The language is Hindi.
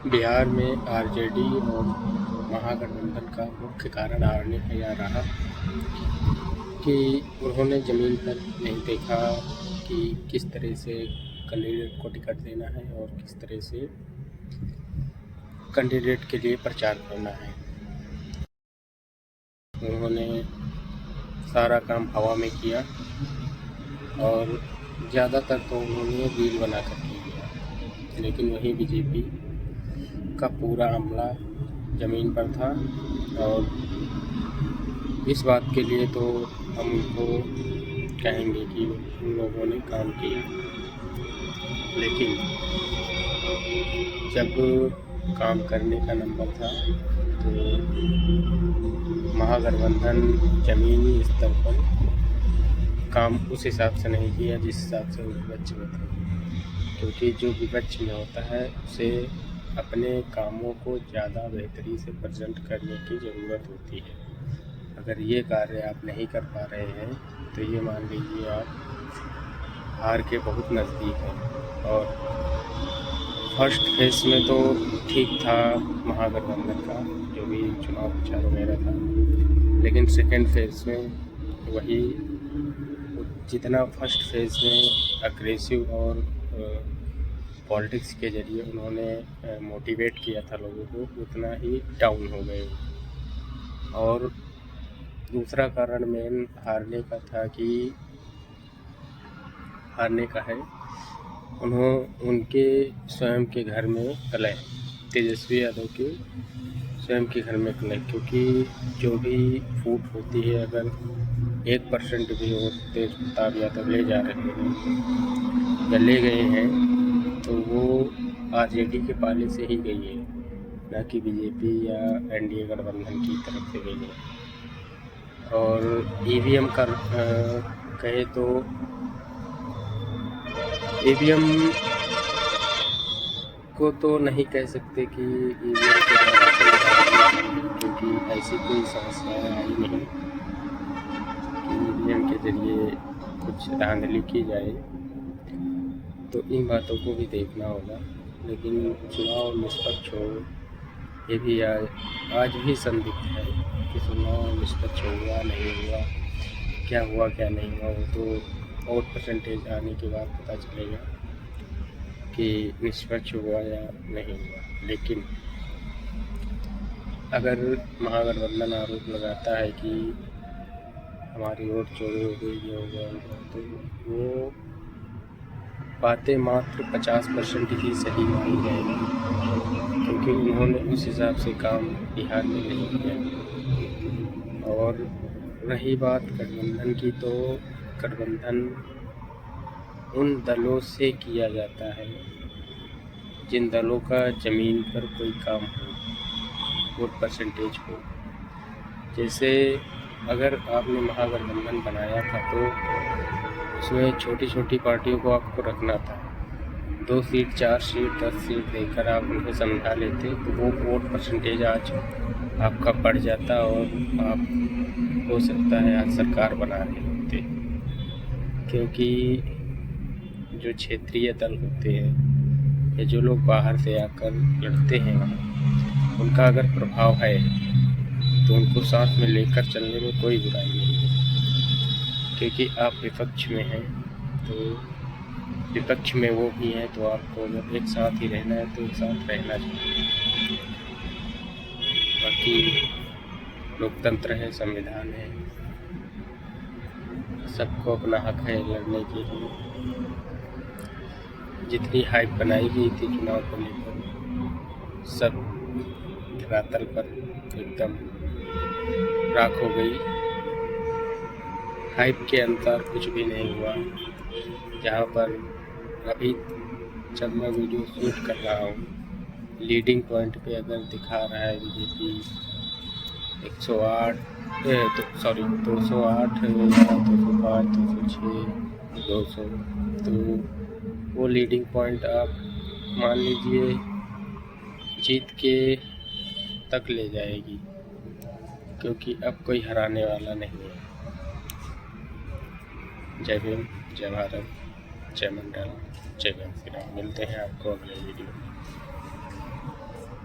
बिहार में आरजेडी और महागठबंधन का मुख्य कारण हारने का यह रहा कि उन्होंने ज़मीन पर नहीं देखा कि किस तरह से कैंडिडेट को टिकट देना है और किस तरह से कैंडिडेट के लिए प्रचार करना है। उन्होंने सारा काम हवा में किया और ज़्यादातर तो उन्होंने रील बना कर किया, लेकिन वहीं बीजेपी का पूरा अमला ज़मीन पर था। और इस बात के लिए तो हम उनको कहेंगे कि उन लोगों ने काम किया, लेकिन जब काम करने का नंबर था तो महागठबंधन ज़मीनी स्तर पर काम उस हिसाब से नहीं किया जिस हिसाब से विपक्ष में था, क्योंकि जो विपक्ष में होता है उसे अपने कामों को ज़्यादा बेहतरी से प्रेजेंट करने की ज़रूरत होती है। अगर ये कार्य आप नहीं कर पा रहे हैं तो ये मान लीजिए आप हार के बहुत नज़दीक हैं। और फर्स्ट फेज में तो ठीक था महागठबंधन का जो भी चुनाव प्रचार वगैरह था, लेकिन सेकेंड फेज में वही जितना फर्स्ट फेज में अग्रेसिव और पॉलिटिक्स के ज़रिए उन्होंने मोटिवेट किया था लोगों को, उतना ही डाउन हो गए। और दूसरा कारण मेन हारने का है उनके स्वयं के घर में कलह, तेजस्वी यादव के स्वयं के घर में कलह, क्योंकि जो भी फूट होती है अगर 1% भी और तेज प्रताप यादव ले जा रहे हैं या ले गए हैं तो वो आरजेडी के पाले से ही गई है, न कि बीजेपी या एनडीए गठबंधन की तरफ से गई है। और ईवीएम का कहे तो ईवीएम को तो नहीं कह सकते कि ईवीएम के द्वारा से, क्योंकि ऐसी कोई समस्या आई नहीं कि ईवीएम के ज़रिए कुछ धांधली की जाए, तो इन बातों को भी देखना होगा। लेकिन चुनाव निष्पक्ष हो ये भी आज भी संदिग्ध है कि चुनाव निष्पक्ष हुआ नहीं हुआ, क्या हुआ क्या नहीं हुआ, वो तो वोट परसेंटेज आने के बाद पता चलेगा कि निष्पक्ष हुआ या नहीं हुआ। लेकिन अगर महागठबंधन आरोप लगाता है कि हमारी वोट चोरी हो गई, ये हो गया, तो वो बातें मात्र 50% ही सही मानी जाएगी, क्योंकि उन्होंने उस हिसाब से काम बिहार में नहीं किया। और रही बात गठबंधन की, तो गठबंधन उन दलों से किया जाता है जिन दलों का ज़मीन पर कोई काम हो, वोट परसेंटेज हो। जैसे अगर आपने महागठबंधन बनाया था तो उसमें छोटी छोटी पार्टियों को आपको रखना था, 2 सीट 4 सीट 10 सीट देकर आप उन्हें समझा लेते तो वो वोट परसेंटेज आज आपका बढ़ जाता और आप हो सकता है आज सरकार बना रहे होते। क्योंकि जो क्षेत्रीय दल होते हैं या जो लोग बाहर से आकर लड़ते हैं वहाँ, उनका अगर प्रभाव है तो उनको साथ में लेकर चलने में कोई बुराई नहीं है। क्योंकि आप विपक्ष में हैं तो विपक्ष में वो भी हैं, तो आपको अगर एक साथ ही रहना है तो एक साथ रहना चाहिए। बाकी लोकतंत्र है, संविधान है, सबको अपना हक है लड़ने के लिए। जितनी हाइप बनाई गई थी चुनाव को लेकर, सब धरातल पर एकदम राख हो गई। हाइप के अनुसार कुछ भी नहीं हुआ। जहाँ पर अभी जब मैं वीडियो शूट कर रहा हूँ, लीडिंग पॉइंट पे अगर दिखा रहा है बीजेपी 208 205 206 200, तो वो लीडिंग पॉइंट आप मान लीजिए जीत के तक ले जाएगी, क्योंकि अब कोई हराने वाला नहीं है। जय भीम, जय भारत, जय मंडल, जय श्री राम। मिलते हैं आपको अगले वीडियो में।